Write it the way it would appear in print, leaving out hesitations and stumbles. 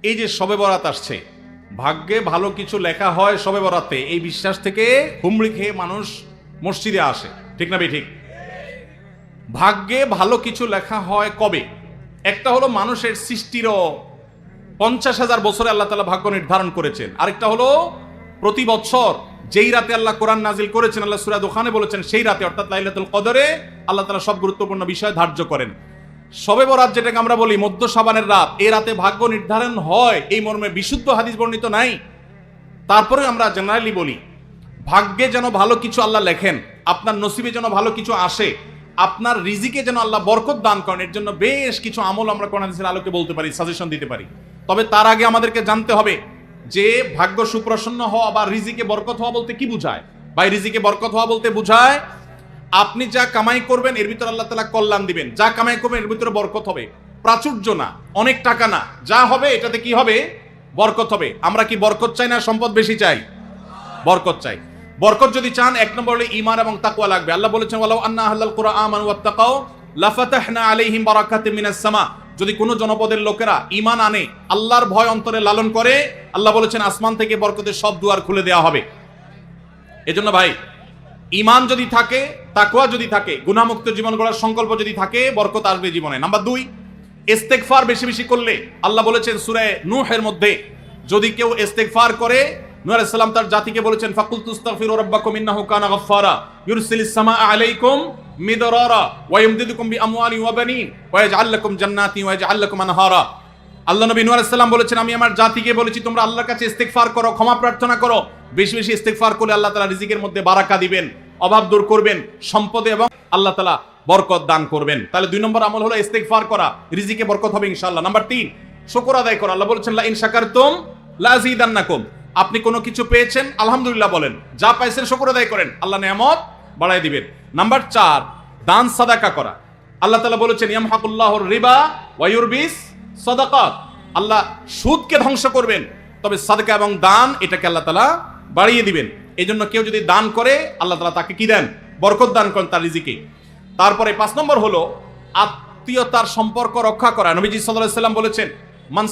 এই যে শবে বরাত আসছে, ভাগ্যে ভালো কিছু লেখা হয় শবে বরাতে, এই বিশ্বাস থেকে হুমড়ি খেয়ে মানুষ মসজিদে আসে, ঠিক না ঠিক? ভাগ্যে ভালো কিছু লেখা হয় কবে? একটা হলো মানুষের সৃষ্টিরও 50,000 বছরে আল্লাহ তাআলা ভাগ্য নির্ধারণ করেছেন। আরেকটা হলো প্রতি বছর যেই রাতে আল্লাহ কোরআন নাজিল করেছেন, আল্লাহ সূরা দুখানে বলেছেন সেই রাতে অর্থাৎ লাইলাতুল কদরে আল্লাহ তাআলা সব গুরুত্বপূর্ণ বিষয় ধার্য করেন। শবে বরাত যেটাকে আমরা বলি মধ্য শাবানের রাত, এই রাতে ভাগ্য নির্ধারণ হয় এই মর্মে বিশুদ্ধ হাদিস বর্ণিত নাই। তারপরে আমরা জেনারেলি বলি ভাগ্যে যেন ভালো কিছু আল্লাহ লেখেন, আপনার নসিবে যেন ভালো কিছু আসে, আপনার রিজিকে যেন আল্লাহ বরকত দান করেন, এর জন্য বেশ কিছু আমল আমরা কোরআন হাদিসের আলোকে বলতে পারি, সাজেশন দিতে পারি। তবে তার আগে আমাদেরকে জানতে হবে যে ভাগ্য সুপ্রসন্ন হওয়া বা রিজিকে বরকত হওয়া বলতে কি বোঝায়। ভাই, রিজিকে বরকত হওয়া বলতে বোঝায় আপনি যা কামাই করবেন এর ভিতরে আল্লাহ তাআলা কল্যাণ দিবেন, যা কামাই করবেন এর ভিতরে বরকত হবে। প্রাচুর্য না, অনেক টাকা না, যা হবে এটাতে কি হবে? বরকত হবে। আমরা কি বরকত চাই না সম্পদ বেশি চাই? বরকত চাই। বরকত যদি চান, এক নম্বর হলো ঈমান এবং তাকওয়া লাগবে। আল্লাহ বলেছেন ওয়ালাউ আন্না আহলাল কুরআ আমানু ওয়াত্তাকাউ লাফাতাহনা আলাইহিম বারাকাতিম মিনাস সামা। যদি কোনো জনপদের লোকেরা ঈমান আনে, আল্লাহর ভয় অন্তরে লালন করে, আল্লাহ বলেছেন আসমান থেকে বরকতের সব দুয়ার খুলে দেওয়া হবে। এজন্য ভাই, ঈমান যদি থাকে, তাকওয়া যদি থাকে, গুনাহমুক্ত জীবন গড়ার সংকল্প যদি থাকে, বরকত আসবে জীবনে। নাম্বার 2, ইস্তেগফার বেশি বেশি করলে, আল্লাহ বলেছেন সূরা নূহের মধ্যে, যদি কেউ ইস্তেগফার করে, নূহ আলাইহিস সালাম তার জাতিকে বলেছেন ফাকুলতু আস্তাগফিরু রাব্বাকুম ইন্নাহু কানা গাফফারা ইউরসিলিস সামাআ আলাইকুম মিদরারা ওয়া ইমদিদুকুম বিআমওয়ালিন ওয়া বানিন ওয়া ইয়াজআল লাকুম জান্নাতিন ওয়া ইয়াজআল লাকুম আনহারা। আল্লাহ নবী নূহ আলাইহিস সালাম বলেছেন, আমি আমার জাতিকে বলেছি তোমরা আল্লাহর কাছে ইস্তেগফার করো, ক্ষমা প্রার্থনা করো। বেশি বেশি ইস্তেগফার করলে আল্লাহ তাআলা রিজিকের মধ্যে বারাকা দিবেন, অভাব দূর করবেন, সম্পদে এবং আল্লাহ তাআলা বরকত দান করবেন। তাহলে 2 নম্বর আমল হলো ইস্তেগফার করা, রিজিকে বরকত হবে ইনশাআল্লাহ। নাম্বার 3, শুকর আদায় করা। আল্লাহ বলেছেন লা ইন শাকারতুম লা আযীদান্নাকুম। আপনি কোনো কিছু পেয়েছেন, আলহামদুলিল্লাহ বলেন, যা পাইছেন শুকর আদায় করেন, আল্লাহ নিয়ামত বাড়ায় দিবেন। নাম্বার 4, দান সাদাকা করা। আল্লাহ তাআলা বলেছেন ইয়ামহাকুল্লাহুর রিবা ওয়া ইউরবিস সাদাকাত। আল্লাহ সুদকে ধ্বংস করবেন, তবে সাদাকা এবং দান এটাকে আল্লাহ তাআলা বাড়িয়ে দিবেন। এইজন্য কেউ যদি দান করে আল্লাহ তাআলা তাকে কি দেন? বরকত দান করেন তার রিজিকে। তারপরে 5 নম্বর হলো আত্মীয়তার সম্পর্ক রক্ষা করা। নবীজি সাল্লাল্লাহু আলাইহি ওয়াসাল্লাম বলেছেন মান